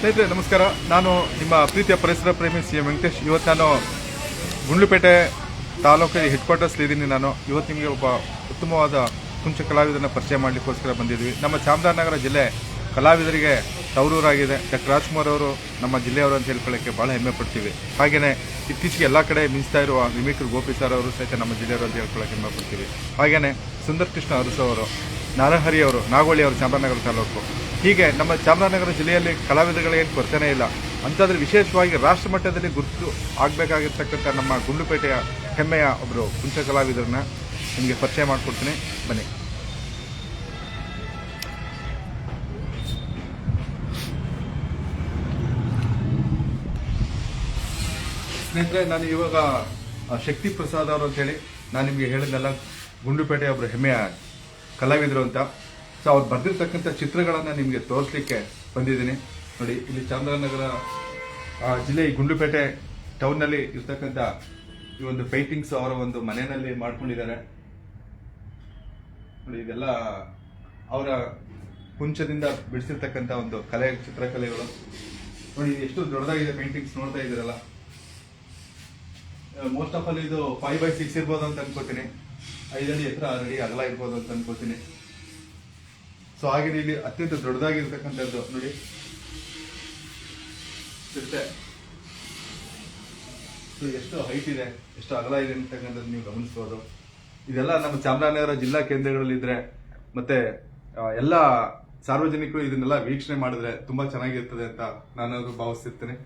ಸ್ನೇಹಿತರೆ ನಮಸ್ಕಾರ. ನಾನು ನಿಮ್ಮ ಪ್ರೀತಿಯ ಪರಿಸರ ಪ್ರೇಮಿ ಸಿ ಎಂ ವೆಂಕಟೇಶ್. ಇವತ್ತು ನಾನು ಗುಂಡ್ಲುಪೇಟೆ ತಾಲೂಕಿನ ಹೆಡ್ ಕ್ವಾರ್ಟರ್ಸ್ಲಿ ಇದ್ದೀನಿ. ನಾನು ಇವತ್ತು ನಿಮಗೆ ಒಬ್ಬ ಉತ್ತಮವಾದ ಕುಂಚ ಕಲಾವಿದರನ್ನು ಪರಿಚಯ ಮಾಡಲಿಕ್ಕೋಸ್ಕರ ಬಂದಿದ್ವಿ. ನಮ್ಮ ಚಾಮರಾಜನಗರ ಜಿಲ್ಲೆ ಕಲಾವಿದರಿಗೆ ತವರೂರಾಗಿದೆ. ಡಾಕ್ಟರ್ ರಾಜ್ಕುಮಾರ್ ಅವರು ನಮ್ಮ ಜಿಲ್ಲೆಯವರು ಅಂತ ಹೇಳ್ಕೊಳ್ಳೋಕ್ಕೆ ಭಾಳ ಹೆಮ್ಮೆ ಪಡ್ತೀವಿ. ಹಾಗೆಯೇ ಇತ್ತೀಚೆಗೆ ಎಲ್ಲ ಕಡೆ ಮಿಂಚ್ತಾ ಇರುವ ಮಿಮಿಕ್ರಿ ಗೋಪಿ ಸರ್ ಅವರು ಸಹಿತ ನಮ್ಮ ಜಿಲ್ಲೆಯವರು ಅಂತ ಹೇಳ್ಕೊಳ್ಳೋಕೆ ಹೆಮ್ಮೆ ಪಡ್ತೀವಿ. ಹಾಗೆಯೇ ಸುಂದರ್ ಕೃಷ್ಣ ಅರಸು ಅವರು, ನಾರಹರಿ ಅವರು, ನಾಗೋಳಿ ಅವರು ಚಾಮರಾಜನಗರ ತಾಲೂಕು. ಹೀಗೆ ನಮ್ಮ ಚಾಮರಾಜನಗರ ಜಿಲ್ಲೆಯಲ್ಲಿ ಕಲಾವಿದರುಗಳೇನು ಕೊರತೆನೇ ಇಲ್ಲ. ಅಂಥದ್ರಲ್ಲಿ ವಿಶೇಷವಾಗಿ ರಾಷ್ಟ್ರ ಮಟ್ಟದಲ್ಲಿ ಗುರುತು ಆಗಬೇಕಾಗಿರ್ತಕ್ಕಂಥ ನಮ್ಮ ಗುಂಡ್ಲುಪೇಟೆಯ ಹೆಮ್ಮೆಯ ಒಬ್ಬರು ಕುಂಚ ಕಲಾವಿದರನ್ನ ನಿಮಗೆ ಪರಿಚಯ ಮಾಡಿಕೊಡ್ತೀನಿ, ಬನ್ನಿ. ಸ್ನೇಹಿತರೆ, ನಾನು ಇವಾಗ ಶಕ್ತಿ ಪ್ರಸಾದ್ ಅವರು ಅಂತೇಳಿ ನಾನು ನಿಮಗೆ ಹೇಳಿದ್ನಲ್ಲ, ಗುಂಡ್ಲುಪೇಟೆಯ ಒಬ್ಬರು ಹೆಮ್ಮೆಯ ಕಲಾವಿದರು ಅಂತ. ಸೊ ಅವ್ರು ಬರೆದಿರ್ತಕ್ಕಂಥ ಚಿತ್ರಗಳನ್ನು ನಿಮಗೆ ತೋರಿಸ್ಲಿಕ್ಕೆ ಬಂದಿದ್ದೀನಿ. ನೋಡಿ, ಇಲ್ಲಿ ಚಾಮರಾಜನಗರ ಜಿಲ್ಲೆ ಈ ಗುಂಡ್ಲುಪೇಟೆ ಟೌನ್ನಲ್ಲಿ ಇರ್ತಕ್ಕಂಥ ಈ ಒಂದು ಪೇಂಟಿಂಗ್ಸ್ ಅವರ ಒಂದು ಮನೆಯಲ್ಲಿ ಮಾಡ್ಕೊಂಡಿದ್ದಾರೆ. ನೋಡಿ, ಇದೆಲ್ಲ ಅವರ ಕುಂಚದಿಂದ ಬಿಡಿಸಿರ್ತಕ್ಕಂಥ ಒಂದು ಚಿತ್ರಕಲೆಗಳು. ನೋಡಿ, ಎಷ್ಟು ದೊಡ್ಡದಾಗಿದೆ ಪೇಂಟಿಂಗ್ಸ್, ನೋಡ್ತಾ ಇದ್ದೀರಲ್ಲ. ಮೋಸ್ಟ್ ಆಫ್ ಆಲ್ ಇದು 5x6 ಇರ್ಬೋದು ಅಂತ ಅನ್ಕೋತೀನಿ. 5 ಅಡಿ ಎತ್ತರ, 6 ಅಡಿ ಅಗಲ ಇರ್ಬೋದು ಅಂತ ಅನ್ಕೋತೀನಿ. ಸೊ ಹಾಗೆ ಇಲ್ಲಿ ಅತ್ಯಂತ ದೊಡ್ಡದಾಗಿರ್ತಕ್ಕಂಥದ್ದು ನೋಡಿ, ಎಷ್ಟು ಹೈಟ್ ಇದೆ, ಎಷ್ಟು ಅಗಲ ಇದೆ ಅಂತಕ್ಕಂಥದ್ದು ನೀವು ಗಮನಿಸಬಹುದು. ಇದೆಲ್ಲ ನಮ್ಮ ಚಾಮರಾಜನಗರ ಜಿಲ್ಲಾ ಕೇಂದ್ರಗಳಲ್ಲಿದ್ರೆ ಮತ್ತೆ ಎಲ್ಲ ಸಾರ್ವಜನಿಕರು ಇದನ್ನೆಲ್ಲ ವೀಕ್ಷಣೆ ಮಾಡಿದ್ರೆ ತುಂಬಾ ಚೆನ್ನಾಗಿರ್ತದೆ ಅಂತ ನಾನು ಭಾವಿಸ್ತಿರ್ತೇನೆ.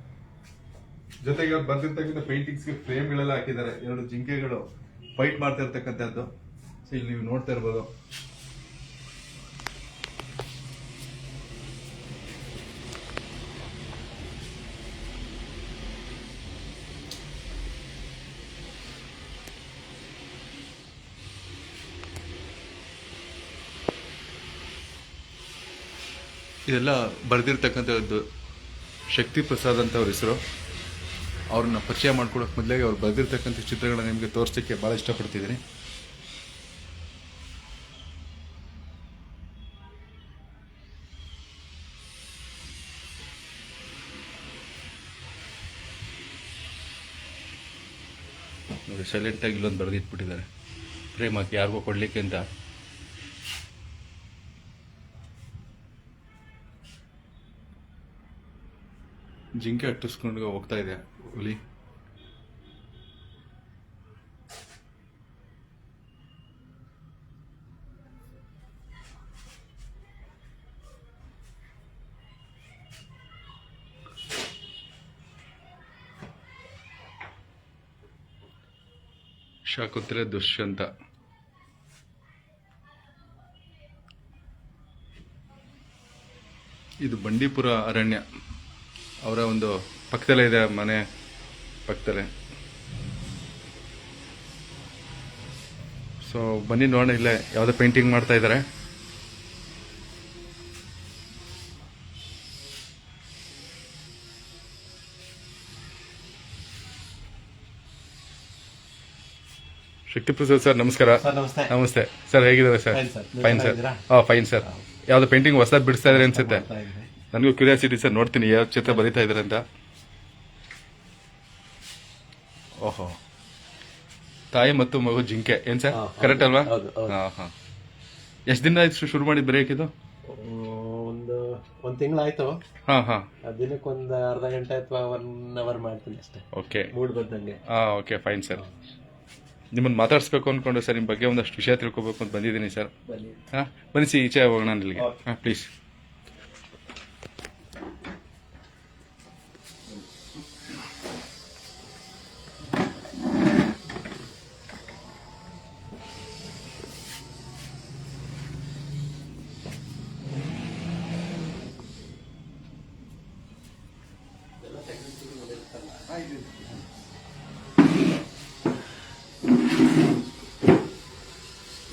ಜೊತೆಗೆ ಅವ್ರು ಬರ್ತಿರ್ತಕ್ಕಂಥ ಪೇಂಟಿಂಗ್ಸ್ಗೆ ಫ್ರೇಮ್ಗಳೆಲ್ಲ ಹಾಕಿದ್ದಾರೆ. 2 ಜಿಂಕೆಗಳು ಫೈಟ್ ಮಾಡ್ತಾ ಇರ್ತಕ್ಕಂಥದ್ದು ಇಲ್ಲಿ ನೀವು ನೋಡ್ತಾ ಇರ್ಬೋದು. ಇದೆಲ್ಲ ಬರೆದಿರ್ತಕ್ಕಂಥದ್ದು ಶಕ್ತಿ ಪ್ರಸಾದ್ ಅಂತ ಅವ್ರ ಹೆಸರು. ಅವ್ರನ್ನ ಪರಿಚಯ ಮಾಡ್ಕೊಡೋಕೆ ಮೊದಲಿಗೆ ಅವ್ರು ಬರೆದಿರ್ತಕ್ಕಂಥ ಚಿತ್ರಗಳನ್ನ ನಿಮಗೆ ತೋರಿಸಲಿಕ್ಕೆ ಭಾಳ ಇಷ್ಟಪಡ್ತಿದ್ದೀನಿ. ನೋಡಿ, ಸೈಲೆಂಟಾಗಿ ಇಲ್ಲೊಂದು ಬರೆದಿಟ್ಬಿಟ್ಟಿದ್ದಾರೆ, ಫ್ರೇಮ್ ಹಾಕಿ ಯಾರಿಗೋ ಕೊಡಲಿಕ್ಕೆ ಅಂತ. ಜಿಂಕೆ ಅಟ್ಟಿಸ್ಕೊಂಡು ಹೋಗ್ತಾ ಇದೆ ಹುಲಿ. ಶಾಕುಂತಲೆ ದುಷ್ಯಂತ. ಇದು ಬಂಡೀಪುರ ಅರಣ್ಯ, ಅವರ ಒಂದು ಪಕ್ಕದಲ್ಲೇ ಇದೆ, ಮನೆ ಪಕ್ಕದಲ್ಲೇ. ಸೊ ಬನ್ನಿ ನೋಡೋಣ, ಇಲ್ಲೇ ಯಾವುದೋ ಪೇಂಟಿಂಗ್ ಮಾಡ್ತಾ ಇದ್ದಾರೆ. ಶಕ್ತಿ ಪ್ರಸಾದ್ ಸರ್, ನಮಸ್ಕಾರ. ನಮಸ್ತೆ ಸರ್, ಹೇಗಿದ್ದಾರೆ sir? Fine sir. Fine sir. ಯಾವ್ದು ಪೇಂಟಿಂಗ್ ಹೊಸದಾಗಿ ಬಿಡಿಸ್ತಾ ಇದ್ರೆ ಅನ್ಸುತ್ತೆ. ನನಗೂ ಕ್ಯೂರಿಯಾಸಿಟಿ ಸರ್, ನೋಡ್ತೀನಿ ಯಾವ ಚಿತ್ರ ಬರೀತಾ ಇದ್ದಾರೆ ಅಂತ. ಓಹೋ, ತಾಯಿ ಮತ್ತು ಮಗು ಜಿಂಕೆ ಏನ್ ಸರ್, ಕರೆಕ್ಟ್ ಅಲ್ವಾ? ಎಷ್ಟು ದಿನ ಆಯ್ತು ಶುರು ಮಾಡಿ ಬರೆಯಕ್ಕಿದು? ಒಂದ್ ತಿಂಗಳಾಯ್ತು. ದಿನಕ್ಕೊಂದು ಅರ್ಧ ಗಂಟೆ ಅಥವಾ 1 ಅವರ್ ಮಾಡ್ತೀನಿ ಅಷ್ಟೇ. ಓಕೆ, ಮೂಡ್ ಬಂದಂಗೆ. Okay, fine sir. ನಿಮ್ಮನ್ನು ಮಾತಾಡಿಸ್ಬೇಕು ಅನ್ಕೊಂಡು ಸರ್, ನಿಮ್ಮ ಬಗ್ಗೆ ಒಂದಷ್ಟು ವಿಷಯ ತಿಳ್ಕೊಬೇಕು ಅಂತ ಬಂದಿದ್ದೀನಿ ಸರ್. ಬನ್ನಿ ಸಿ, ಈಚೆ ಹೋಗೋಣ ಇಲ್ಲಿಗೆ. ಪ್ಲೀಸ್.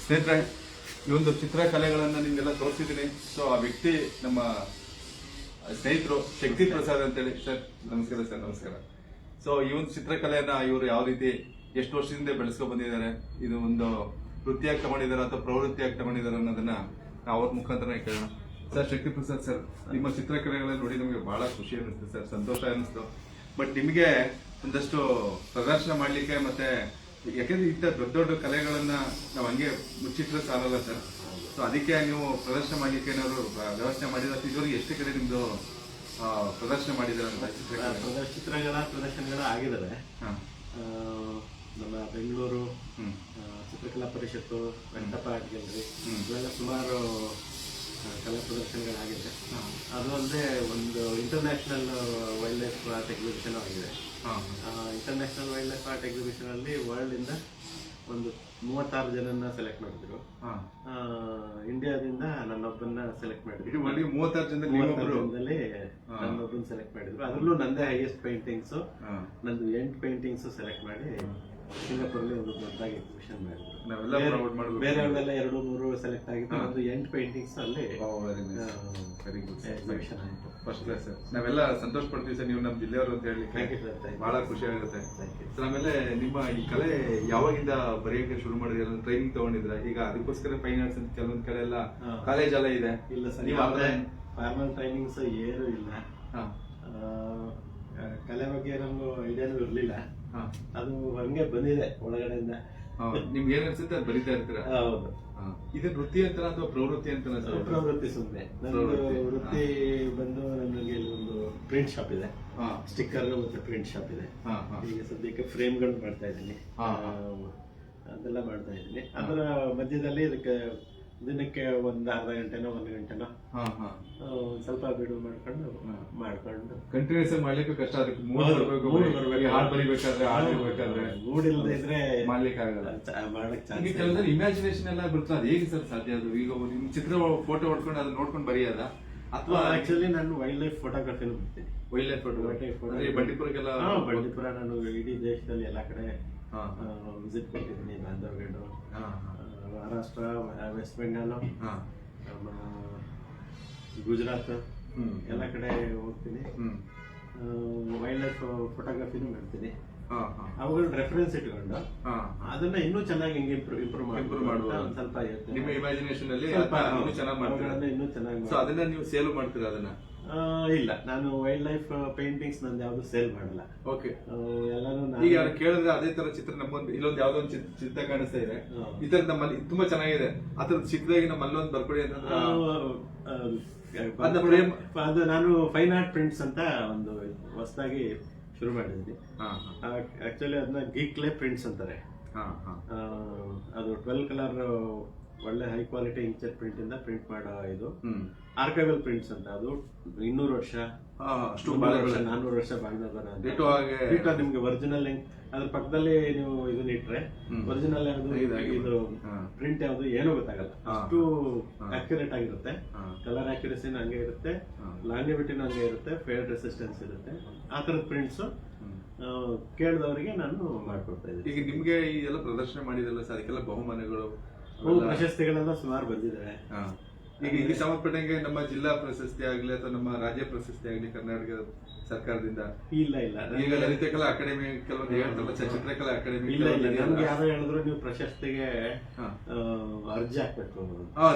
ಸ್ನೇಹಿತರೆ, ಈ ಒಂದು ಚಿತ್ರಕಲೆಗಳನ್ನು ನಿಮಗೆಲ್ಲ ತೋರಿಸಿದ್ದೀನಿ. ಸೊ ಆ ವ್ಯಕ್ತಿ ನಮ್ಮ ಸ್ನೇಹಿತರು ಶಕ್ತಿ ಪ್ರಸಾದ್ ಅಂತೇಳಿ. ಸರ್ ನಮಸ್ಕಾರ. ಸರ್ ನಮಸ್ಕಾರ. ಸೊ ಈ ಒಂದು ಚಿತ್ರಕಲೆಯನ್ನ ಇವರು ಯಾವ ರೀತಿ ಎಷ್ಟು ವರ್ಷದಿಂದ ಬೆಳೆಸ್ಕೊ ಬಂದಿದ್ದಾರೆ, ಇದು ಒಂದು ವೃತ್ತಿಯಾಗಿ ತಗೊಂಡಿದ್ದಾರೆ ಅಥವಾ ಪ್ರವೃತ್ತಿಯಾಗಿ ತಗೊಂಡಿದ್ದಾರೆ ಅನ್ನೋದನ್ನ ನಾವು ಅವ್ರ ಮುಖಾಂತರ ಕೇಳೋಣ. ಸರ್ ಶಕ್ತಿ ಪ್ರಸಾದ್ ಸರ್, ನಿಮ್ಮ ಚಿತ್ರಕಲೆಗಳನ್ನ ನೋಡಿ ನಮಗೆ ಬಹಳ ಖುಷಿ ಅನಿಸ್ತು ಸರ್, ಸಂತೋಷ ಅನಿಸ್ತು. ಬಟ್ ನಿಮಗೆ ಒಂದಷ್ಟು ಪ್ರದರ್ಶನ ಮಾಡ್ಲಿಕ್ಕೆ ಮತ್ತೆ ಯಾಕಂದ್ರೆ ಇಂಥ ದೊಡ್ಡ ದೊಡ್ಡ ಕಲೆಗಳನ್ನ ನಾವು ಹಂಗೆ ಮುಚ್ಚಿಟ್ರೆ ಸಾಲಲ್ಲ ಸರ್. ಸೊ ಅದಕ್ಕೆ ನೀವು ಪ್ರದರ್ಶನ ಮಾಡ್ಲಿಕ್ಕೆ ಏನಾದ್ರು ವ್ಯವಸ್ಥೆ ಮಾಡಿದ್ರೆ ಇದುವರೆಗೆ ಎಷ್ಟು ಕಡೆ ನಿಮ್ದು ಪ್ರದರ್ಶನ ಮಾಡಿದಾರೆ ಅಂತ ಪ್ರದರ್ಶನಗಳು ಆಗಿದ್ದಾವೆ. ನಮ್ಮ ಬೆಂಗಳೂರು ಚಿತ್ರಕಲಾ ಪರಿಷತ್ತು, ವೆಂಕಟಪ್ಪ ಆರ್ಟ್ ಗ್ಯಾಲರಿ ಇವೆಲ್ಲ ಸುಮಾರು ಕಲಾ ಪ್ರದರ್ಶನಗಳಾಗಿದೆ. ಅದು ಅಲ್ಲದೆ ಒಂದು international wildlife art exhibition ಆಗಿದೆ. International wildlife art exhibition ಅಲ್ಲಿ ವರ್ಲ್ಡ್ ಇಂದ ಒಂದು 36 ಜನನ್ನ ಸೆಲೆಕ್ಟ್ ಮಾಡಿದ್ರು. ಇಂಡಿಯಾದಿಂದ ನನ್ನೊಬ್ಬನ್ನ ಸೆಲೆಕ್ಟ್ ಮಾಡಿದ್ರು. 36 ಜನದಲ್ಲಿ ನನ್ನೊಬ್ಬನ ಸೆಲೆಕ್ಟ್ ಮಾಡಿದ್ರು. ಅದ್ರಲ್ಲೂ ನಂದೇ ಹೈಯೆಸ್ಟ್ ಪೇಂಟಿಂಗ್ಸ್, ನಂದು 8 ಪೇಂಟಿಂಗ್ಸ್ ಸೆಲೆಕ್ಟ್ ಮಾಡಿ ಸಿಂಗಾಪುರಲ್ಲಿ ಒಂದು ದೊಡ್ಡದಾಗಿ ಎಕ್ಸಿಬಿಷನ್ ಮಾಡಿದ್ರು. ಬೇರೆಯವರೆಲ್ಲ 2-3 ಸೆಲೆಕ್ಟ್ ಆಗಿತ್ತು. ಒಂದು 8 ಪೇಂಟಿಂಗ್ಸ್ ಅಲ್ಲಿ ಎಕ್ಸಿಬಿಷನ್ ಆಯಿತು. ಫಸ್ಟ್ ಕ್ಲಾಸ್ ಸರ್, ನಾವೆಲ್ಲ ಸಂತೋಷ ಪಡ್ತೀವಿ ಸರ್. ನೀವು ನಮ್ಮ ಜಿಲ್ಲೆಯವರು ಅಂತ ಹೇಳಿ ಬಹಳ ಖುಷಿ ಆಗುತ್ತೆ. ಆಮೇಲೆ ನಿಮ್ಮ ಈ ಕಲೆ ಯಾವಾಗಿಂದ ಬರೆಯೋಕೆ ಶುರು ಮಾಡಿದ್ರೆ, ಟ್ರೈನಿಂಗ್ ತಗೊಂಡಿದ್ರ? ಈಗ ಅದಕ್ಕೋಸ್ಕರ ಫೈನ್ ಆರ್ಟ್ಸ್ ಅಂತ ಕೆಲವೊಂದ್ ಕಡೆ ಎಲ್ಲ ಕಾಲೇಜ್ ಎಲ್ಲ ಇದೆ. ಇಲ್ಲ ಸರ್, ಫಾರ್ಮಲ್ ಟ್ರೈನಿಂಗ್ಸ್ ಏನೂ ಇಲ್ಲ. ಕಲೆ ಬಗ್ಗೆ ನಮ್ಗೆ ಐಡಿಯಾನು ಇರ್ಲಿಲ್ಲ. ಅದು ಹಂಗೆ ಬಂದಿದೆ ಒಳಗಡೆಯಿಂದ. ನಿಮ್ಗೆ ಏನ್ ಅನ್ಸುತ್ತೆ ಅದು ಬರೀತಾ ಇರ್ತೀರಾ? ಹೌದು. ಇದು ವೃತ್ತಿ ಅಂತ ಅಥವಾ ಪ್ರವೃತ್ತಿ ಅಂತ? ಪ್ರವೃತ್ತಿ ಸುಮ್ಮನೆ. ನಂದು ವೃತ್ತಿ ಬಂದು ನನಗೆ ಒಂದು ಪ್ರಿಂಟ್ ಶಾಪ್ ಇದೆ, ಸ್ಟಿಕ್ಕರ್ ಮತ್ತೆ ಪ್ರಿಂಟ್ ಶಾಪ್ ಇದೆ. ಈಗ ಸದ್ಯಕ್ಕೆ ಫ್ರೇಮ್ಗಳು ಮಾಡ್ತಾ ಇದ್ದೀನಿ, ಅದೆಲ್ಲ ಮಾಡ್ತಾ ಇದ್ದೀನಿ. ಅದರ ಮಧ್ಯದಲ್ಲಿ ಇದಕ್ಕೆ ದಿನಕ್ಕೆ ಒಂದು ಅರ್ಧ ಗಂಟೆನೋ 1 ಗಂಟೆನೋ ಸ್ವಲ್ಪ ಬಿಡುವು ಮಾಡ್ಕೊಂಡು ಕಂಟಿನ್ಯೂಸ್ ಮಾಡ್ಲಿಕ್ಕೆ ಕಷ್ಟ. ಅದಕ್ಕೆ ಹಾಡು ಬರಿಬೇಕಾದ್ರೆ ಮೂಡ್ ಇಲ್ಲದೆ ಇದ್ರೆ ಮಾಡ್ಲಿಕ್ಕೆ ಆಗಲ್ಲ. ಕೆಲವೊಂದು ಇಮ್ಯಾಜಿನೇಷನ್ ಎಲ್ಲ ಬರ್ತದೆ. ಅದು ಹೇಗೆ ಸರ್ ಸಾಧ್ಯ? ಅದು ಈಗ ನಿಮ್ ಚಿತ್ರ ಫೋಟೋ ಹೊಡ್ಕೊಂಡು ಅದನ್ನ ನೋಡ್ಕೊಂಡು ಬರೆಯೋದ ಅಥವಾ? ಆಕ್ಚುಲಿ ನಾನು ವೈಲ್ಡ್ ಲೈಫ್ ಫೋಟೋಗ್ರಫಿನೂ ಮಾಡ್ತೀನಿ. ವೈಲ್ಡ್ ಲೈಫ್ ಫೋಟೋಗ್ರಫಿ ಬಂಡೀಪುರಕ್ಕೆಲ್ಲ? ಬಂಡೀಪುರ ನಾನು ಇಡೀ ದೇಶದಲ್ಲಿ ಎಲ್ಲಾ ಕಡೆ ವಿಸಿಟ್ ಕೊಟ್ಟಿದ್ದೀನಿ. ಬಾಂಧವಗಢ, ಮಹಾರಾಷ್ಟ್ರ, ವೆಸ್ಟ್ ಬೆಂಗಾಲ್, ಗುಜರಾತ್ ಎಲ್ಲ ಕಡೆ ಹೋಗ್ತೀನಿ. ವೈಲ್ಡ್ ಲೈಫ್ ಫೋಟೋಗ್ರಫಿನೂ ಮಾಡ್ತೀನಿ. ಅವುಗಳ ರೆಫರೆನ್ಸ್ ಇಟ್ಕೊಂಡು ಅದನ್ನ ಇನ್ನೂ ಚೆನ್ನಾಗಿ ಹಿಂಗೆ ಇಂಪ್ರೂವ್ ಮಾಡುವ ಸ್ವಲ್ಪ ನಿಮ್ಮ ಇಮ್ಯಾಜಿನೇಷನ್ ಅಲ್ಲಿ ಇನ್ನೂ ಚೆನ್ನಾಗಿ ಅದನ್ನ ನೀವು ಸೇಲ್ ಮಾಡ್ತೀರಾ? ಅದನ್ನ ಇಲ್ಲ, ನಾನು ವೈಲ್ಡ್ ಲೈಫ್ ಪೇಂಟಿಂಗ್ಸ್ ನಂದು ಯಾವ್ದು ಸೇಲ್ ಮಾಡಲ್ಲ. ಓಕೆ. ಎಲ್ಲಾನು ಈಗ ಯಾರು ಕೇಳಿದ್ರೆ ಅದೇ ತರ ಚಿತ್ರ ನಮ್ಮೊಂದು ಇಲ್ಲೊಂದು ಯಾವ್ದೋ ಒಂದು ಚಿತ್ರ ಕಾಣಿಸ್ತಾ ಇದೆ, ಈ ತರ ನಮ್ಮಲ್ಲಿ ತುಂಬಾ ಚೆನ್ನಾಗಿದೆ, ಆ ತರ ಚಿತ್ರವಾಗಿ ನಮ್ಮಲ್ಲಿ ಒಂದು ಬರ್ಕೊಡಿ ಅಂತಂದ್ರೆ ಅದು ನಾನು ಫೈನ್ ಆರ್ಟ್ ಪ್ರಿಂಟ್ಸ್ ಅಂತ ಒಂದು ಹೊಸದಾಗಿ ಶುರು ಮಾಡಿದ್ದೀನಿ. ಆಕ್ಚುಲಿ ಅದನ್ನ ಗೀಕ್ಲೆ ಪ್ರಿಂಟ್ಸ್ ಅಂತಾರೆ. ಅದು 12 ಕಲರ್ ಒಳ್ಳೆ ಹೈ ಕ್ವಾಲಿಟಿ ಇಂಕ್ಜೆಟ್ ಪ್ರಿಂಟ್ ಇಂದ ಪ್ರಿಂಟ್ ಮಾಡೋ ಇದು ಆರ್ಕೈವಲ್ ಪ್ರಿಂಟ್ಸ್ ಅಂತ. ಅದು 200 ವರ್ಷ 400 ವರ್ಷ ಬಾಳ್ದ ನಿಮ್ಗೆ ಒರಿಜಿನಲ್. ಅದ್ರ ಪಕ್ಕದಲ್ಲಿ ನೀವು ಇದನ್ನ ಇಟ್ರೆ ಒರಿಜಿನಲ್ ಯಾವ್ದು ಇದು ಪ್ರಿಂಟ್ ಯಾವ್ದು ಏನೂ ಗೊತ್ತಾಗಲ್ಲ. ಅಷ್ಟು ಅಕ್ಯುರೇಟ್ ಆಗಿರುತ್ತೆ. ಕಲರ್ ಅಕ್ಯುರೇಸಿನ ಹಂಗೆ ಇರುತ್ತೆ, ಲಾಂಗಿವಿಟಿನ ಹಂಗೆ ಇರುತ್ತೆ, ಫೇಡ್ ರೆಸಿಸ್ಟೆನ್ಸ್ ಇರುತ್ತೆ. ಆ ತರದ ಪ್ರಿಂಟ್ಸ್ ಕೇಳಿದವರಿಗೆ ನಾನು ಮಾಡ್ಕೊಡ್ತಾ ಇದ್ದೀನಿ. ಈಗ ನಿಮ್ಗೆ ಈ ಎಲ್ಲ ಪ್ರದರ್ಶನ ಮಾಡಿದಲ್ಲ ಸರ್, ಅದಕ್ಕೆಲ್ಲ ಬಹುಮಾನಗಳು ಪ್ರಶಸ್ತಿಗಳೆಲ್ಲ ಸುಮಾರು ಬಂದಿದ್ದಾವೆ. ಈಗ ಇಲ್ಲಿ ಸಂಬಂಧಪಟ್ಟಂಗೆ ನಮ್ಮ ಜಿಲ್ಲಾ ಪ್ರಶಸ್ತಿ ಆಗ್ಲಿ ಅಥವಾ ನಮ್ಮ ರಾಜ್ಯ ಪ್ರಶಸ್ತಿ ಆಗ್ಲಿ ಕರ್ನಾಟಕ ಸರ್ಕಾರದಿಂದ? ಇಲ್ಲ. ಈಗ ಲಲಿತ ಕಲಾ ಅಕಾಡೆಮಿ ಕೆಲವೊಂದು ಹೇಳ್ತಾರಲ್ಲ, ಚಿತ್ರಕಲಾ ಅಕಾಡೆಮಿ. ಇಲ್ಲ, ನಮ್ಗೆ ಯಾರು ಹೇಳಿದ್ರು ನೀವು ಪ್ರಶಸ್ತಿಗೆ ಅರ್ಜಿ ಹಾಕ್ಬೇಕು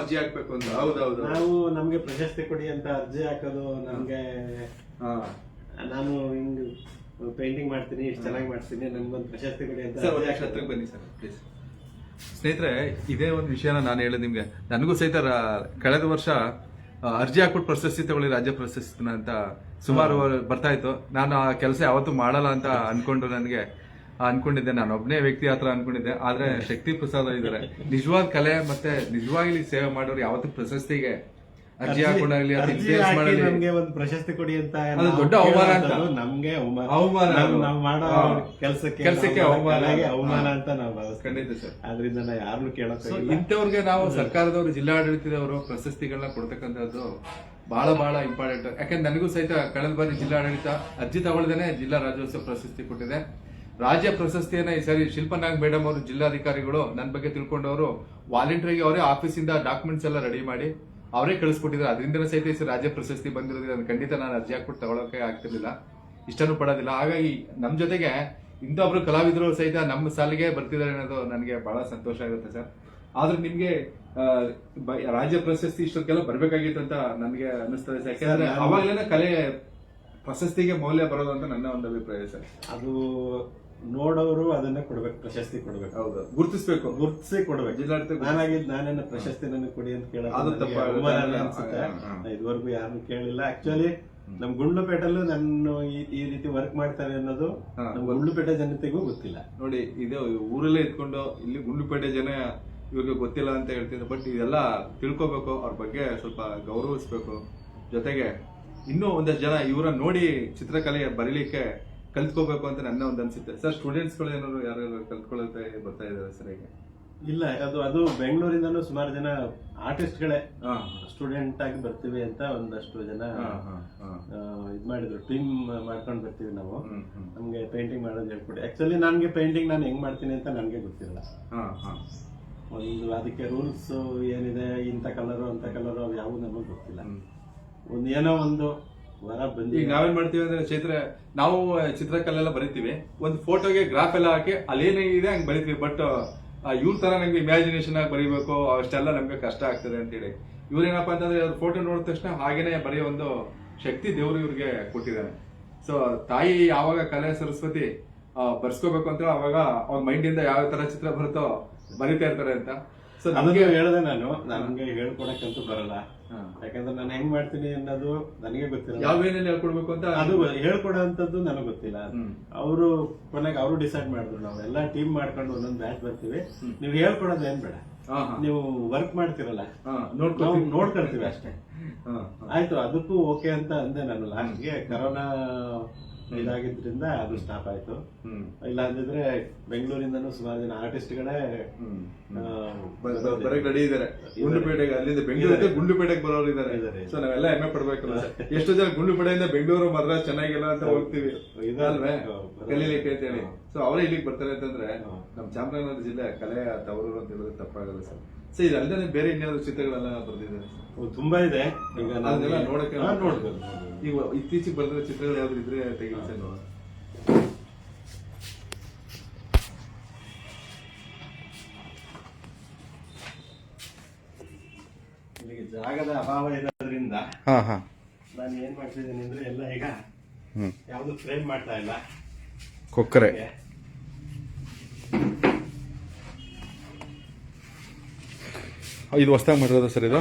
ಅಂತ. ಹೌದೌದು. ನಾವು ನಮ್ಗೆ ಪ್ರಶಸ್ತಿ ಕೊಡಿ ಅಂತ ಅರ್ಜಿ ಹಾಕೋದು ನಮ್ಗೆ, ನಾನು ಹಿಂಗ್ ಪೇಂಟಿಂಗ್ ಮಾಡ್ತೀನಿ, ಇಷ್ಟು ಚೆನ್ನಾಗಿ ಮಾಡ್ತೀನಿ, ನನ್ಗೊಂದು ಪ್ರಶಸ್ತಿ ಕೊಡಿ ಅಂತ. ಬನ್ನಿ ಸರ್ ಪ್ಲೀಸ್. ಸ್ನೇಹಿತರೆ, ಇದೇ ಒಂದು ವಿಷಯನ ನಾನು ಹೇಳಿದೆ ನಿಮ್ಗೆ. ನನಗೂ ಸಹಿತ ಕಳೆದ ವರ್ಷ ಅರ್ಜಿ ಹಾಕ್ಬಿಟ್ಟು ಪ್ರಶಸ್ತಿ ತಗೊಳ್ಳಿ, ರಾಜ್ಯ ಪ್ರಶಸ್ತಿನ ಅಂತ ಸುಮಾರು ಬರ್ತಾ ಇತ್ತು. ನಾನು ಆ ಕೆಲಸ ಯಾವತ್ತೂ ಮಾಡಲ್ಲ ಅಂತ ಅನ್ಕೊಂಡಿದ್ದೆ. ನಾನು ಒಬ್ಬನೇ ವ್ಯಕ್ತಿ ಹತ್ರ ಅನ್ಕೊಂಡಿದ್ದೆ. ಆದ್ರೆ ಶಕ್ತಿ ಪ್ರಸಾದ್ ಇದ್ದಾರೆ, ನಿಜವಾದ ಕಲೆ ಮತ್ತೆ ನಿಜವಾಗ್ಲಿ ಸೇವೆ ಮಾಡೋರು ಯಾವತ್ತೂ ಪ್ರಶಸ್ತಿಗೆ ಅರ್ಜಿ ಹಾಕೊಂಡಾಗ್ಲಿ ನಮ್ಗೆ ಒಂದು ಪ್ರಶಸ್ತಿ ಕೊಡಿ ಅಂತ ಅದು ದೊಡ್ಡ ಅವಮಾನ ಅಂತ. ನಮ್ಗೆ ನಾವು ಮಾಡೋ ಕೆಲಸಕ್ಕೆ ಅವಮಾನ ಅಂತ ನಾವು ಖಂಡಿತ ಸರ್. ಆದ್ರಿಂದ ನಾವು ಯಾರನ್ನು ಕೇಳೋಕೆ ಇಂಥವ್ರಿಗೆ ನಾವು ಸರ್ಕಾರದವರು, ಜಿಲ್ಲಾಡಳಿತದವರು ಪ್ರಶಸ್ತಿಗಳನ್ನ ಕೊಡ್ತಕ್ಕಂಥದ್ದು ಬಹಳ ಇಂಪಾರ್ಟೆಂಟ್. ಯಾಕಂದ್ರೆ ನನಗೂ ಸಹಿತ ಕಳೆದ ಬಾರಿ ಜಿಲ್ಲಾಡಳಿತ ಅರ್ಜಿ ತಗೊಳ್ದೇನೆ ಜಿಲ್ಲಾ ರಾಜ್ಯೋತ್ಸವ ಪ್ರಶಸ್ತಿ ಕೊಟ್ಟಿದೆ. ರಾಜ್ಯ ಪ್ರಶಸ್ತಿಯನ್ನ ಈ ಸರಿ ಶಿಲ್ಪನಾಗ್ ಮೇಡಮ್ ಅವರು, ಜಿಲ್ಲಾಧಿಕಾರಿಗಳು ನನ್ನ ಬಗ್ಗೆ ತಿಳ್ಕೊಂಡವರು ವಾಲಂಟಿಯರ್ಗೆ ಅವರೇ ಆಫೀಸಿಂದ ಡಾಕ್ಯುಮೆಂಟ್ಸ್ ಎಲ್ಲ ರೆಡಿ ಮಾಡಿ ಅವರೇ ಕಳಿಸ್ಕೊಟ್ಟಿದ್ರು. ಅದರಿಂದ ಸಹಿತ ರಾಜ್ಯ ಪ್ರಶಸ್ತಿ ಬಂದಿರೋದ್ರಿಂದ ಖಂಡಿತ ನಾನು ಅರ್ಜಿ ಹಾಕ್ಬಿಟ್ಟು ತಗೊಳಕ್ಕೆ ಆಗ್ತಿರ್ಲಿಲ್ಲ, ಇಷ್ಟನೂ ಪಡೋದಿಲ್ಲ. ಹಾಗಾಗಿ ನಮ್ಮ ಜೊತೆಗೆ ಇಂಥೊಬ್ರು ಕಲಾವಿದರು ಸಹಿತ ನಮ್ಮ ಸಾಲಿಗೆ ಬರ್ತಿದ್ದಾರೆ ಅನ್ನೋದು ನನಗೆ ಬಹಳ ಸಂತೋಷ ಆಗುತ್ತೆ ಸರ್. ಆದ್ರೆ ನಿಮ್ಗೆ ರಾಜ್ಯ ಪ್ರಶಸ್ತಿ ಇಷ್ಟಕ್ಕೆಲ್ಲ ಬರ್ಬೇಕಾಗಿತ್ತು ಅಂತ ನನಗೆ ಅನಿಸ್ತದೆ ಸರ್. ಯಾಕಂದ್ರೆ ಅವಾಗಲೇ ಕಲೆ ಪ್ರಶಸ್ತಿಗೆ ಮೌಲ್ಯ ಬರೋದು ಅಂತ ನನ್ನ ಒಂದು ಅಭಿಪ್ರಾಯ ಸರ್. ಅದು ನೋಡೋರು ಅದನ್ನ ಕೊಡ್ಬೇಕು, ಪ್ರಶಸ್ತಿ ಕೊಡ್ಬೇಕು. ಹೌದು, ಗುರುತಿಸ್ಬೇಕು, ಗುರುತಿಸಿ ಕೊಡ್ಬೇಕು. ಜಿಲ್ಲಾಡಳಿತ ನಾನೇನ ಪ್ರಶಸ್ತಿ ನನಗೆ ಕೊಡಿ ಅಂತ ಅದು ತಪ್ಪ ಅನ್ಸುತ್ತೆ. ಇದುವರೆಗೂ ಯಾರು ಕೇಳಿಲ್ಲ. ಆಕ್ಚುಲಿ ನಮ್ ಗುಂಡ್ಲುಪೇಟೆಲ್ಲೂ ನಾನು ಈ ರೀತಿ ವರ್ಕ್ ಮಾಡ್ತಾರೆ ಅನ್ನೋದು ನಮ್ ಗುಂಡ್ಲುಪೇಟೆ ಜನತೆಗೂ ಗೊತ್ತಿಲ್ಲ. ನೋಡಿ, ಇದು ಊರಲ್ಲೇ ಇದ್ಕೊಂಡು ಇಲ್ಲಿ ಗುಂಡ್ಲುಪೇಟೆ ಜನ ಇವ್ರಿಗೆ ಗೊತ್ತಿಲ್ಲ ಅಂತ ಹೇಳ್ತಿದ್ರು. ಬಟ್ ಇದೆಲ್ಲ ತಿಳ್ಕೊಬೇಕು, ಅವ್ರ ಬಗ್ಗೆ ಸ್ವಲ್ಪ ಗೌರವಿಸ್ಬೇಕು. ಜೊತೆಗೆ ಇನ್ನೂ ಒಂದಷ್ಟು ಜನ ಇವರ ನೋಡಿ ಚಿತ್ರಕಲೆ ಬರೀಲಿಕ್ಕೆ ಕಲ್ತ್ಕೋಬೇಕು ಅಂತ ನನ್ನ ಒಂದು ಅನ್ಸುತ್ತೆ ಸರ್. ಸ್ಟೂಡೆಂಟ್ಸ್ಗಳು ಏನಾದ್ರು ಯಾರು ಕಲ್ತ್ಕೊಳ್ಳೋಕೆ ಬರ್ತಾ ಇದಾರೆ ಸರ್ ಈಗ? ಇಲ್ಲ, ಅದು ಬೆಂಗಳೂರಿಂದನೂ ಸುಮಾರು ಜನ ಆರ್ಟಿಸ್ಟ್ಗಳೇ ಸ್ಟೂಡೆಂಟ್ ಆಗಿ ಬರ್ತೀವಿ ಅಂತ ಒಂದಷ್ಟು ಜನ ಇದ್ ಮಾಡಿದ್ರು. ಟೀಮ್ ಮಾಡ್ಕೊಂಡು ಬರ್ತೀವಿ ನಾವು, ನಮ್ಗೆ ಪೇಂಟಿಂಗ್ ಮಾಡೋದು ಹೇಳ್ಕೊಡಿ. ಆಕ್ಚುಲಿ ನನ್ಗೆ ಪೇಂಟಿಂಗ್ ನಾನು ಹೆಂಗ್ ಮಾಡ್ತೀನಿ ಅಂತ ನನ್ಗೆ ಗೊತ್ತಿರಲ್ಲ. ಒಂದು ಅದಕ್ಕೆ ರೂಲ್ಸ್ ಏನಿದೆ, ಇಂಥ ಕಲರು ಅಂತ ಕಲರು ಅವು ಯಾವ ನಮಗೆ ಗೊತ್ತಿಲ್ಲ. ಏನೋ ಒಂದು ವರ ಬಂದಿ. ಈಗ ನಾವೇನ್ ಮಾಡ್ತೀವಿ ಅಂದ್ರೆ ಚೈತ್ರ, ನಾವು ಚಿತ್ರಕಲೆಲ್ಲ ಬರೀತೀವಿ, ಒಂದು ಫೋಟೋಗೆ ಗ್ರಾಫ್ ಎಲ್ಲ ಹಾಕಿ ಅಲ್ಲೇನಿದೆ ಹಂಗೆ ಬರೀತೀವಿ. ಬಟ್ ಇವ್ರ ತರ ನಮ್ಗೆ ಇಮ್ಯಾಜಿನೇಷನ್ ಆಗಿ ಬರೀಬೇಕು, ಅಷ್ಟೆಲ್ಲ ನಮ್ಗೆ ಕಷ್ಟ ಆಗ್ತದೆ ಅಂತೇಳಿ ಇವ್ರೇನಪ್ಪ ಅಂತಂದ್ರೆ ಅವ್ರ ಫೋಟೋ ನೋಡಿದ ತಕ್ಷಣ ಹಾಗೇನೆ ಬರೆಯೋ ಒಂದು ಶಕ್ತಿ ದೇವರು ಇವ್ರಿಗೆ ಕೊಟ್ಟಿದ್ದಾನೆ. ಸೊ ತಾಯಿ ಯಾವಾಗ ಕಲೆ ಸರಸ್ವತಿ ಬರ್ಸ್ಕೋಬೇಕು ಅಂತ ಅವಾಗ ಅವ್ರ ಮೈಂಡ್ ಇಂದ ಯಾವ ತರ ಚಿತ್ರ ಬರುತ್ತೋ ಬರಿತಾ ಇರ್ತಾರೆ ಅಂತ. ಸೊ ನಮಗೆ ಹೇಳಿದೆ, ನನಗೆ ಹೇಳ್ಕೊಡಕ್ಕಂತೂ ಬರಲ್ಲ. ಯಾಕಂದ್ರೆ ನಾನು ಹೆಂಗ್ ಮಾಡ್ತೀನಿ ಅನ್ನೋದು ನನಗೆ ಗೊತ್ತಿಲ್ಲ. ಯಾವ ಏನೇನು ಹೇಳ್ಕೊಡ್ಬೇಕು ಅಂತ ಅದು ಹೇಳ್ಕೊಡೋ ಅಂತದ್ದು ನನಗೆ ಗೊತ್ತಿಲ್ಲ. ಅವರು ಕೊನೆಗೆ ಅವರು ಡಿಸೈಡ್ ಮಾಡಿದ್ರು, ನಾವು ಎಲ್ಲಾ ಟೀಮ್ ಮಾಡ್ಕೊಂಡು ಒಂದೊಂದು ಬ್ಯಾಚ್ ಬರ್ತೀವಿ, ನೀವು ಹೇಳ್ಕೊಡೋದು ಏನ್ ಬೇಡ, ನೀವು ವರ್ಕ್ ಮಾಡ್ತಿರಲ್ಲ ನೋಡ್ಕೊಳ್ತೀವಿ ಅಷ್ಟೇ. ಆಯ್ತು, ಅದಕ್ಕೂ ಓಕೆ ಅಂತ ಅಂದೆ ನಾನು. ಲಾಸ್ಟ್ಗೆ ಕರೋನಾ ಇದಾಗಿದ್ರಿಂದ ಅದು ಸ್ಟಾಪ್ ಆಯ್ತು. ಇಲ್ಲ ಅಂದಿದ್ರೆ ಬೆಂಗಳೂರಿಂದನೂ ಸುಮಾರು ಜನ ಆರ್ಟಿಸ್ಟ್ಗಳೇ ರೆಡಿ ಇದಾರೆ. ಗುಂಡ್ಲುಪೇಟೆಗೆ, ಅಲ್ಲಿಂದ ಬೆಂಗಳೂರಿಗೆ ಗುಂಡ್ಲುಪೇಟೆಗೆ ಬರೋರು ಇದಾರೆ. ಸೊ ನಾವೆಲ್ಲ ಹೆಮ್ಮೆ ಪಡ್ಬೇಕಲ್ಲ. ಎಷ್ಟೋ ಜನ ಗುಂಡ್ಲುಪೇಟೆಯಿಂದ ಬೆಂಗಳೂರು ಮದ್ರಾಸ್ ಚೆನ್ನಾಗಿಲ್ಲ ಅಂತ ಹೋಗ್ತೀವಿ ಅಲ್ವೇ ಕಲೀಲಿಕ್ಕೆ ಅಂತ ಹೇಳಿ. ಸೊ ಅವರೇ ಇಲ್ಲಿಗೆ ಬರ್ತಾರೆ ಅಂತಂದ್ರೆ ನಮ್ ಚಾಮರಾಜನಗರ ಜಿಲ್ಲೆ ಕಲೆಯ ತವರು ಅಂತ ಹೇಳಿದ್ರೆ ತಪ್ಪಾಗಲ್ಲ ಸರ್. ಸೊ ಇದಲ್ಲದೆ ಬೇರೆ ಇನ್ಯಾವ್ದು ಚಿತ್ರಗಳೆಲ್ಲ ಬರ್ದಿದ್ದಾರೆ ತುಂಬಾ ಇದೆ. ಈಗ ಅದನ್ನೆಲ್ಲ ನೋಡಕ್ಕೆ ನೋಡ್ಬೋದು. ಈಗ ಇತ್ತೀಚೆಗೆ ಬರ್ದಿರೋ ಚಿತ್ರಗಳು ಯಾವ್ದು ಇದ್ರೆ ತೆಗಿಲಿ ಸರ್. ಇಲ್ಲಿಗೆ ಜಾಗದ ಅಭಾವ ಇರೋದ್ರಿಂದ ನಾನು ಏನ್ ಮಾಡ್ತಿದ್ದೀನಿ ಅಂದ್ರೆ ಎಲ್ಲ ಈಗ ಯಾವ್ದು ಫ್ರೇಮ್ ಮಾಡ್ತಾ ಇಲ್ಲ. ಕೊಕ್ಕರೆ ಇದು ಹೊಸದಾಗಿ ಮಾಡಿರೋದು ಸರ್ ಇದು?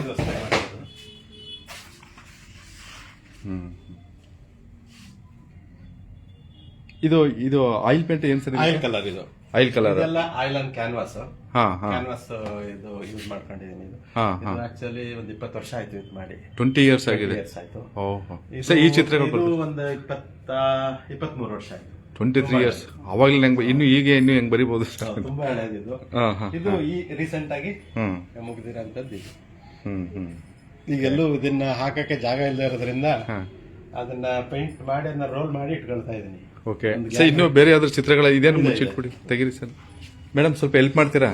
ಇದು ಆಯಿಲ್ ಪೇಂಟ್ ಏನ್ ಸರ್? Oil colour. ಇದು ಆಯಿಲ್ ಕಲರ್ ಎಲ್ಲ ಆಯಿಲ್ ಅಂಡ್ ಕ್ಯಾನ್ವಾಸ್. ಕ್ಯಾನ್ವಾಸ್ ಇದು ಯೂಸ್ ಮಾಡ್ಕೊಂಡಿದ್ದೀನಿ. ಇದು ಆಕ್ಚುಲಿ ಒಂದು 20 ವರ್ಷ ಆಯ್ತು ಇದು ಮಾಡಿ. 20 ಇಯರ್ಸ್ ಆಗಿದೆ. ಆಯ್ತು. ಈ ಚಿತ್ರಗಳು ಒಂದು 23 ವರ್ಷ ಆಯ್ತು. 23 ಇಯರ್ಸ್. ಅವಾಗಲೇ ನಂಗೆ ಇನ್ನು ಹೆಂಗ್ ಬರಿಬಹುದು ಸರ್? ತುಂಬಾ ಹಳೆದಿದು. ಇದು ಈ ರೀಸೆಂಟ್ ಆಗಿ ಮುಗಿದಿರೋಂಥದ್ದು ಇದು. ಈಗೆಲ್ಲೂ ಇದನ್ನ ಹಾಕಕ್ಕೆ ಜಾಗ ಇಲ್ಲದೆ ಇರೋದ್ರಿಂದ ಅದನ್ನ ಪೇಂಟ್ ಮಾಡಿ ಅದನ್ನ ರೋಲ್ ಮಾಡಿ ಇಟ್ಕೊಳ್ತಾ ಇದೀನಿ. Okay sir. ಇನ್ನು ಬೇರೆ ಯಾವ್ದಾದ್ರು ಚಿತ್ರಗಳ ಇದೇನು ಮುಚ್ಚಿಟ್ಬಿಡಿ, ತೆಗಿರಿ ಸರ್. ಮೇಡಮ್ ಸ್ವಲ್ಪ ಹೆಲ್ಪ್ ಮಾಡ್ತೀರಾ?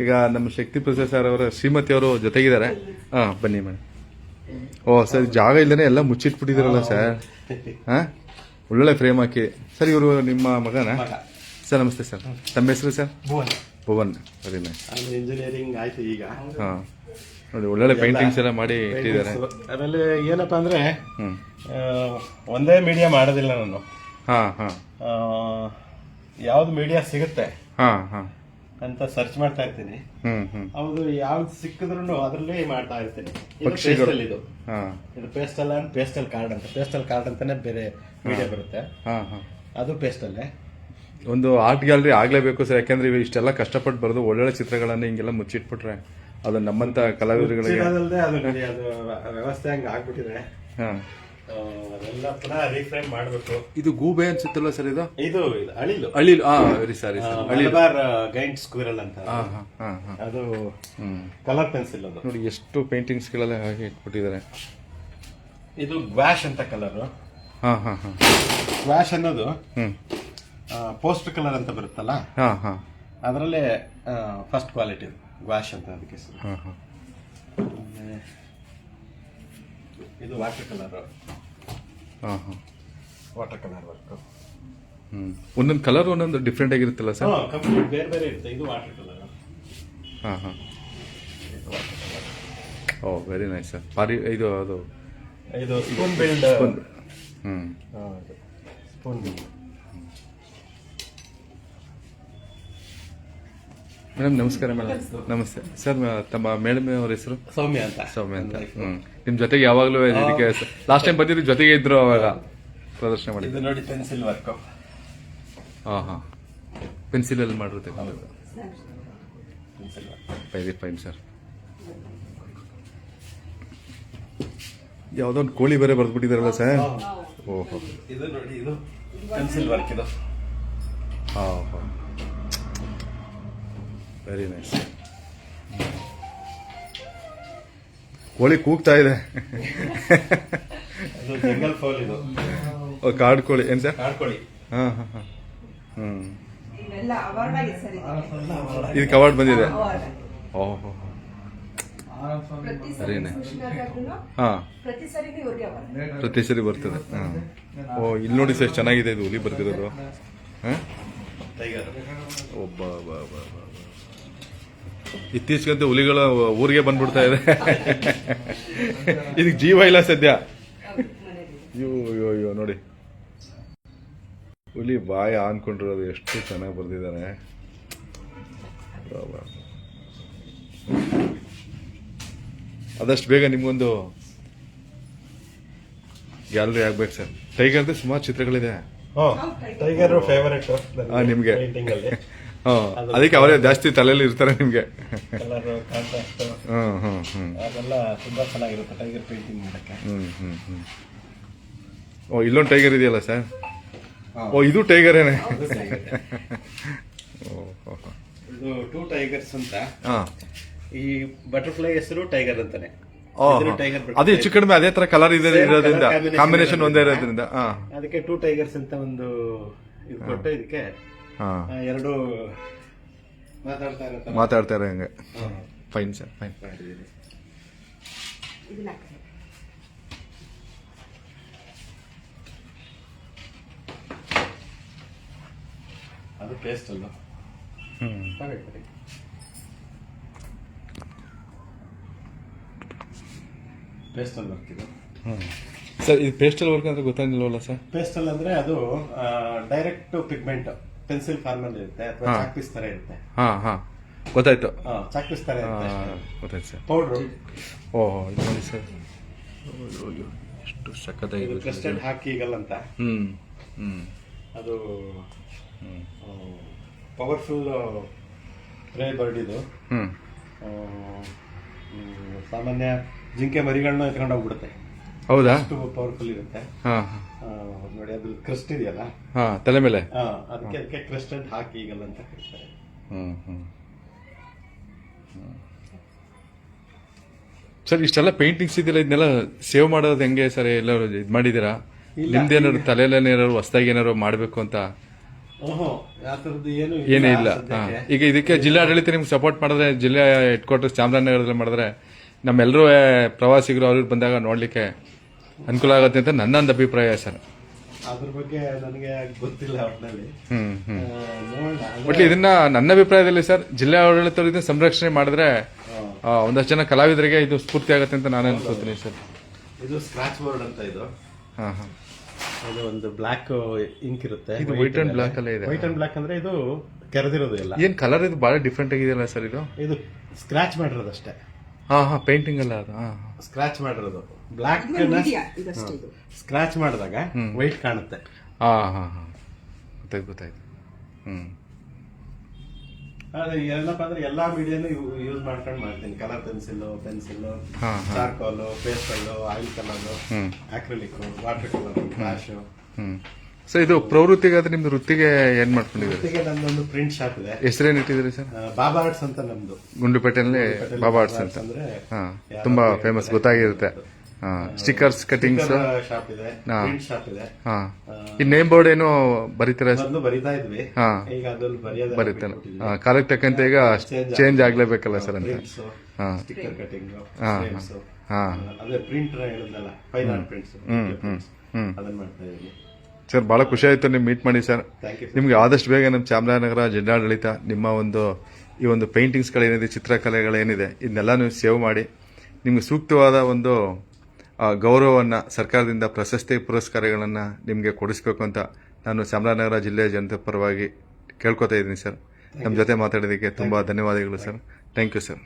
ಈಗ ನಮ್ಮ ಶಕ್ತಿ ಪ್ರಸಾದ್ ಸರ್ ಅವರ ಶ್ರೀಮತಿ ಅವರು ಜೊತೆಗಿದ್ದಾರೆ. ಬನ್ನಿ ಮೇಡಮ್. ಓ ಸರ್, ಜಾಗ ಇಲ್ಲದೆ ಎಲ್ಲ ಮುಚ್ಚಿಟ್ಬಿಟ್ಟಿದಾರಲ್ಲ ಸರ್. ಒಳ್ಳೊಳ್ಳೆ ಫ್ರೇಮ್ ಹಾಕಿ ಸರ್. ಇವರು ನಿಮ್ಮ ಮಗನ ಸರ್? ನಮಸ್ತೆ ಸರ್, ತಮ್ಮ ಹೆಸರು ಸರ್? ಭುವನ್. ಸರಿ ನೈಸ್. ಇಂಜಿನಿಯರಿಂಗ್ ಆಯ್ತು ಈಗ. ನೋಡಿ, ಒಳ್ಳೊಳ್ಳೆ ಪೇಂಟಿಂಗ್ಸ್ ಎಲ್ಲ ಮಾಡಿ ಇಟ್ಟಿದ್ದಾರೆ. ಆಮೇಲೆ ಏನಪ್ಪಾ ಅಂದ್ರೆ ಒಂದೇ ಮೀಡಿಯಾ ಮಾಡೋದಿಲ್ಲ ನಾನು. ಯಾವ್ದು ಮೀಡಿಯಾ ಸಿಗುತ್ತೆ ಅಂತ ಸರ್ಚ್ ಮಾಡ್ತಾ ಇರ್ತೀನಿ. ಹೌದು, ಯಾವ್ದು ಸಿಕ್ಕಿದ್ರು ಅದ್ರಲ್ಲಿ ಮಾಡ್ತಾ ಇರ್ತೀನಿ. ಇದು ಪೇಸ್ಟಲ್. ಇದು ಪೇಸ್ಟಲ್ ಅಂಡ್ ಪೇಸ್ಟಲ್ ಕಾರ್ಡ್ ಅಂತ. ಪೇಸ್ಟಲ್ ಕಾರ್ಡ್ ಅಂತಾನೆ ಬೇರೆ ಮೀಡಿಯಾ ಬರುತ್ತೆ, ಅದು ಪೇಸ್ಟಲ್ಲೇ. ಒಂದು ಆರ್ಟ್ ಗ್ಯಾಲರಿ ಆಗ್ಲೇಬೇಕು ಸರ್. ಯಾಕಂದ್ರೆ ಇಷ್ಟೆಲ್ಲ ಕಷ್ಟಪಟ್ಟು ಬರೋದು ಒಳ್ಳೊಳ್ಳೆ ಚಿತ್ರಗಳನ್ನ ಹಿಂಗೆಲ್ಲ ಮುಚ್ಚಿಟ್ಬಿಟ್ರೆ ಅದು ನಮ್ಮಂತ ಕಲಾವಿದರಿಗೆ ಅದು ವ್ಯವಸ್ಥೆ ಹಂಗ ಆಗ್ಬಿಟ್ಟಿದೆ. ಅದೆಲ್ಲ ಪುನಃ ರೀಫ್ರೇಮ್ ಮಾಡಬೇಕು. ಇದು ಗೂಬೆ ಅನ್ಸುತ್ತಲ್ಲ ಸರ್? ಇದು ಅಳಿಲು. ಅಳಿಲು. ಸಾರಿ ಸರ್, ಮಲಬಾರ್ ಗೈಂಟ್ ಸ್ಕ್ವಿರಲ್ ಅಂತ. ಅದು ಕಲರ್ ಪೆನ್ಸಿಲ್. ಅದು ನೋಡಿ ಎಷ್ಟು ಪೇಂಟಿಂಗ್ಸ್ ಗಳೆಲ್ಲ ಹಾಗೆ ಇಟ್ಬಿಟ್ಟಿದ್ದಾರೆ. ಇದು ಗ್ವಾಶ್ ಅಂತ ಕಲರ್. ಗ್ವಾಶ್ ಅನ್ನೋದು ಪೋಸ್ಟ್ ಕಲರ್ ಅಂತ ಬರುತ್ತಲ್ಲ, ಅದರಲ್ಲೇ ಫಸ್ಟ್ ಕ್ವಾಲಿಟಿ ಗ್ವಾಶ್ ಅಂತ ಅದಕ್ಕೆ. ಇದು water colour. Water colour work. ಒಂದೊಂದು ಕಲರ್ ಒಂದೊಂದು ಡಿಫ್ರೆಂಟ್ ಆಗಿರುತ್ತಲ್ಲ ಸರ್? ಕಂಪ್ಲೀಟ್ ಬೇರೆ ಬೇರೆ ಇರುತ್ತೆ. ಇದು ವಾಟರ್ ಕಲರ್. ಓ ವೆರಿ ನೈಸ್ ಸರ್. ಪಾರಿ ಇದು ಅದು ಇದು ಸ್ಪೂನ್ ಬಿಲ್ಡ್. ಹ್ಞೂ ಸ್ಪೂನ್ ಬಿಲ್ಡ್. ಮೇಡಮ್ ನಮಸ್ಕಾರ ಮೇಡಮ್. ನಮಸ್ತೆ ಸರ್. ತಮ್ಮ ಮೇಡಮ್ ಅವ್ರ ಹೆಸರು? ಸೌಮ್ಯ ಅಂತ. ಸೌಮ್ಯ ಅಂತ. ನಿಮ್ಮ ಜೊತೆಗೆ ಯಾವಾಗಲೂ ಇದಕ್ಕೆ ಲಾಸ್ಟ್ ಟೈಮ್ ಬಂದಿದ್ದು ಜೊತೆಗೆ ಇದ್ರು ಅವಾಗ ಪ್ರದರ್ಶನ ಮಾಡಿ. ಇದು ನೋಡಿ ಪೆನ್ಸಿಲ್ ವರ್ಕ್. ಹಾಂ ಪೆನ್ಸಿಲಲ್ಲಿ ಮಾಡಿರುತ್ತೆ. Pencil work very fine sir. ಯಾವುದೋ ಒಂದು ಕೋಳಿ ಬೇರೆ ಬರೆದ್ಬಿಟ್ಟಿದಾರಲ್ಲ ಸರ್. ಓಹೋ ಇದು ನೋಡಿ, ಇದು ಪೆನ್ಸಿಲ್ ವರ್ಕ್ ಇದು. ಹಾಂ ವೆರಿ ನೈಸ್. ಕೋಳಿ ಕೂಗ್ತಾ ಇದೆ. ಇದು ಜಂಗಲ್ ಫೌಲ್. ಇದು ಕಾಡು ಕೋಳಿ ಏನು ಸರ್? ಕಾಡ್ಕೋಳಿ. ಹಾಂ ಇದು ಅವಾರ್ಡ್ ಬಂದಿದೆ. ಓಹೋ ವೆರಿ ನೈಸ್. ಹಾಂ ಪ್ರತಿ ಸರಿ ಬರ್ತದೆ. ಹಾಂ ಓ ಇಲ್ಲಿ ನೋಡಿ ಸರ್ ಚೆನ್ನಾಗಿದೆ. ಇದು ಹುಲಿ ಬರ್ತಿರೋದು. ಹಾಂ ಟೈಗರ್. ಒಬ್ಬ ಇತ್ತೀಚೆಗಂತೂ ಹುಲಿಗಳ ಊರಿಗೆ ಬಂದ್ಬಿಡ್ತಾ ಇದೆ. ಇದಕ್ಕೆ ಜೀವ ಇಲ್ಲ ಸದ್ಯ. ಅಯ್ಯೋ ನೋಡಿ ಹುಲಿ ಬಾಯಿ ಅನ್ಕೊಂಡಿರೋದು ಎಷ್ಟು ಚೆನ್ನಾಗಿ ಬರ್ದಿದ್ದಾನೆ. ಆದಷ್ಟು ಬೇಗ ನಿಮ್ಗೊಂದು ಗ್ಯಾಲರಿ ಆಗ್ಬೇಕು ಸರ್. ಟೈಗರ್ದು ಸುಮಾರು ಚಿತ್ರಗಳಿದೆ. ಟೈಗರ್ ಫೇವರೇಟ್ ನಿಮ್ಗೆ. ಪೇಂಟಿಂಗ್ ಅಲ್ಲಿ. ಅದಕ್ಕೆ ಅವರೇ ಜಾಸ್ತಿ ತಲೆಯಲ್ಲಿ ಇರ್ತಾರೆ ನಿಮ್ಗೆ. ಕಲರ್ ಕಾಂಟ್ರಾಸ್ಟ್ ಅದೆಲ್ಲ ತುಂಬಾ ಚೆನ್ನಾಗಿರುತ್ತೆ ಟೈಗರ್ ಪೇಂಟಿಂಗ್ ಮಾಡಕ್ಕೆ. ಓ ಇಲ್ಲೊಂದು ಟೈಗರ್ ಇದೆಯಲ್ಲ ಸರ್. ಓ ಇದು ಟೈಗರೇನೆ. ಇದು 2 ಟೈಗರ್ಸ್ ಅಂತ. ಹಾಂ ಈ ಬಟರ್ಫ್ಲೈ ಹೆಸರು ಟೈಗರ್ ಅಂತಾನೆ. ಟೈಗರ್ ಅದು ಹೆಚ್ಚು ಕಡಿಮೆ ಅದೇ ತರ ಕಲರ್ ಇರೋದ್ರಿಂದ ಕಾಂಬಿನೇಷನ್ ಒಂದೇ ಇರೋದ್ರಿಂದ ಅದಕ್ಕೆ 2 ಟೈಗರ್ಸ್ ಅಂತ ಒಂದು ಇದು ಕೊಟ್ಟು ಇದಕ್ಕೆ ಎರಡು ಮಾತಾಡ್ತಾ ಇರೋ ಹಂಗೆ. Fine sir fine. ಅದು ಪೇಸ್ಟ್ ಅಲ್ಲ. ಪೇಸ್ಟಲ್ ವರ್ಕ್ ಇದು. ಸರ್ ಇದು ಪೇಸ್ಟಲ್ ವರ್ಕ್ ಅಂದ್ರೆ ಗೊತ್ತಾಗಿಲ್ವಲ್ಲ ಸರ್? ಪೇಸ್ಟಲ್ ಅಂದ್ರೆ ಅದು ಡೈರೆಕ್ಟ್ ಪಿಗ್ಮೆಂಟ್ ಪೆನ್ಸಿಲ್ ಫಾರ್ಮ್ ಅಲ್ಲಿ ಇರುತ್ತೆ ಅಥವಾ ಚಾಕ್ ಪೀಸ್ ತರ ಇರುತ್ತೆ. ಹಾ ಗೊತ್ತಾಯ್ತು. ಚಾಕ್ ಪೀಸ್ ತರ ಇರುತ್ತೆ. ಗೊತ್ತಾಯ್ತು ಸರ್. ಪೌಡರ್. ಓಹ್ ಇದು ನೋಡಿ ಸರ್ ಎಷ್ಟು ಸಖತ್ತಾಗಿದೆ. ಕ್ರಸ್ಟೆಡ್ ಹಾಕಿ ಈಗಲ್ ಅಂತ. ಅದು ಪವರ್ಫುಲ್ ಪ್ರೇ ಬರ್ಡ್ ಇದು. ಸಾಮಾನ್ಯ ಜಿಂಕೆ ಮರಿಗಳನ್ನ ಎತ್ಕೊಂಡು ಹೋಗ್ಬಿಡುತ್ತೆ. ಹೌದಾ? ಅಷ್ಟು ಪವರ್ಫುಲ್ ಇರುತ್ತೆ. ನೋಡಿ ಅದು ಕ್ರಸ್ಟ್ ಇದೆಯಲ್ಲ ತಲೆ ಮೇಲೆ, ಅದಕ್ಕೆ ಕ್ರಸ್ಟೆಡ್ ಹಾಕಿ ಈಗಲ್ ಅಂತ ಕರೀತಾರೆ. ಸರ್ ಇಷ್ಟೆಲ್ಲ ಪೇಂಟಿಂಗ್ಸ್ ಇದೆಯಲ್ಲ, ಇದನ್ನೆಲ್ಲ ಸೇವ್ ಮಾಡೋದು ಹೆಂಗೆ ಸರ್? ಎಲ್ಲರೂ ಇದು ಮಾಡಿದ್ದೀರಾ? ನಿಮ್ದೇನಾದ್ರು ತಲೆಯಲ್ಲಿ ಏನಾದ್ರು ಹೊಸದಾಗಿ ಏನಾದ್ರು ಮಾಡಬೇಕು ಅಂತ ಏನೇ ಇಲ್ಲ? ಈಗ ಇದಕ್ಕೆ ಜಿಲ್ಲಾಡಳಿತ ನಿಮ್ಗೆ ಸಪೋರ್ಟ್ ಮಾಡಿದ್ರೆ, ಜಿಲ್ಲೆ ಹೆಡ್ ಕ್ವಾರ್ಟರ್ಸ್ ಚಾಮರಾಜನಗರದಲ್ಲಿ ಮಾಡಿದ್ರೆ ನಮ್ಮೆಲ್ಲರೂ ಪ್ರವಾಸಿಗರು ಅವ್ರು ಬಂದಾಗ ನೋಡ್ಲಿಕ್ಕೆ ಅನುಕೂಲ ಆಗುತ್ತೆ ಅಂತ ನನ್ನೊಂದು ಅಭಿಪ್ರಾಯ ಸರ್. ಅದ್ರ ಬಗ್ಗೆ ನನಗೆ ಗೊತ್ತಿಲ್ಲ ಒಟ್ಟಿನಲ್ಲಿ. ಒಟ್ಲಿ ಇದನ್ನ ನನ್ನ ಅಭಿಪ್ರಾಯದಲ್ಲಿ ಸರ್, ಜಿಲ್ಲಾ ಆಡಳಿತರು ಇದನ್ನ ಸಂರಕ್ಷಣೆ ಮಾಡಿದ್ರೆ ಒಂದಷ್ಟು ಜನ ಕಲಾವಿದರಿಗೆ ಇದು ಸ್ಫೂರ್ತಿ ಆಗುತ್ತೆ ಅಂತ ನಾನು ಅನ್ಕೋತೀನಿ ಸರ್. ಇದು ಸ್ಕ್ರಾಚ್ ಬೋರ್ಡ್ ಅಂತ. ಇದು ಇದು ಒಂದು ಬ್ಲಾಕ್ ಇಂಕ್ ಇರುತ್ತೆ. ಇದು ವೈಟ್ ಅಂಡ್ ಬ್ಲಾಕ್ ಅಲ್ಲೇ ಇದೆ. ವೈಟ್ ಅಂಡ್ ಬ್ಲಾಕ್ ಅಂದ್ರೆ ಇದು ಕೆರೆದಿರೋದು ಎಲ್ಲ. ಏನ್ ಕಲರ್ ಇದು ಬಹಳ ಡಿಫ್ರೆಂಟ್ ಆಗಿದೆಯಲ್ಲ ಸರ್? ಇದು ಸ್ಕ್ರಾಚ್ ಮಾಡಿರೋದು ಅಷ್ಟೇ. ಪೇಂಟಿಂಗ್ ಅಲ್ಲ ಅದು. ಸ್ಕ್ರಾಚ್ ಮಾಡಿರೋದು ಬ್ಲಾಕ್ ಸ್ಕ್ರಾಚ್ ಮಾಡಿದಾಗ ವೈಟ್ ಕಾಣುತ್ತೆ. ಗೊತ್ತಾಯ್ತು. ಅದೇ ಏನಪ್ಪಾ ಅಂದ್ರೆ ಎಲ್ಲಾ ಮೀಡಿಯಾನು ಯೂಸ್ ಮಾಡ್ಕೊಂಡು ಮಾಡ್ತೀನಿ. Colour pencil, charcoal, pastel, oil colour, acrylic, water colour, flash. So ಇದು ಪ್ರವೃತ್ತಿಗಾದ್ರೆ ನಿಮ್ದು ವೃತ್ತಿಗೆ ಏನ್ ಮಾಡ್ಕೊಂಡಿದ್ದೀರಿ? ನಂದೊಂದು ಪ್ರಿಂಟ್ ಶಾಪ್ ಇದೆ. ಹೆಸರೇನು ಇಟ್ಟಿದ್ದೀರಿ ಸರ್? ಬಾಬಾ ಆರ್ಟ್ಸ್ ಅಂತ ನಮ್ದು. ಗುಂಡ್ಲುಪೇಟೆಯಲ್ಲಿ ಬಾಬಾ ಆರ್ಟ್ಸ್ ಅಂತ ತುಂಬಾ ಫೇಮಸ್, ಗೊತ್ತಾಗಿರುತ್ತೆ. ಸ್ಟಿಕರ್ಸ್, ಕಟಿಂಗ್ಸ್ ಶಾಪ್ ಇದೆ, ಪ್ರಿಂಟ್ ಶಾಪ್ ಇದೆ. ಈ ನೇಮ್ ಬೋರ್ಡ್ ಏನು ಬರೀತೀರಾ? ಬರಿತಾ ಇದ್ವಿ. ಈಗ ಅದ್ರಲ್ಲಿ ಬರೀತಲ್ಲ, ಕಾಲಕ್ಕೆ ತಕ್ಕಂತೆ ಈಗ ಚೇಂಜ್ ಆಗ್ಲೇಬೇಕಲ್ಲ ಸರ್ ಅಂತ. ಸ್ಟಿಕರ್ ಕಟಿಂಗ್, ಅದೇ ಪ್ರಿಂಟ್ ಹೇಳಿದ್ನಲ್ಲ, ಫೈನ್ ಆರ್ಟ್ ಪ್ರಿಂಟ್ಸ್, ಅದನ್ನ ಮಾಡ್ತಾ ಇದ್ದೀನಿ ಸರ್. ಬಹಳ ಖುಷಿ ಆಯ್ತು ನಿಮ್ ಮೀಟ್ ಮಾಡಿ ಸರ್. ನಿಮ್ಗೆ ಆದಷ್ಟು ಬೇಗ ನಮ್ಮ ಚಾಮರಾಜನಗರ ಜಿಲ್ಲಾಡಳಿತ ನಿಮ್ಮ ಈ ಒಂದು ಪೇಂಟಿಂಗ್ಸ್ಗಳೇನಿದೆ, ಚಿತ್ರಕಲೆಗಳೇನಿದೆ, ಇದನ್ನೆಲ್ಲ ನೀವು ಸೇವ್ ಮಾಡಿ ನಿಮಗೆ ಸೂಕ್ತವಾದ ಒಂದು ಗೌರವವನ್ನು ಸರ್ಕಾರದಿಂದ ಪ್ರಶಸ್ತಿ ಪುರಸ್ಕಾರಗಳನ್ನು ನಿಮಗೆ ಕೊಡಿಸ್ಬೇಕು ಅಂತ ನಾನು ಚಾಮರಾಜನಗರ ಜಿಲ್ಲೆಯ ಜನತೆ ಪರವಾಗಿ ಕೇಳ್ಕೊತಾ ಇದ್ದೀನಿ ಸರ್. ನಮ್ಮ ಜೊತೆ ಮಾತಾಡೋದಕ್ಕೆ ತುಂಬ ಧನ್ಯವಾದಗಳು ಸರ್. Thank you sir.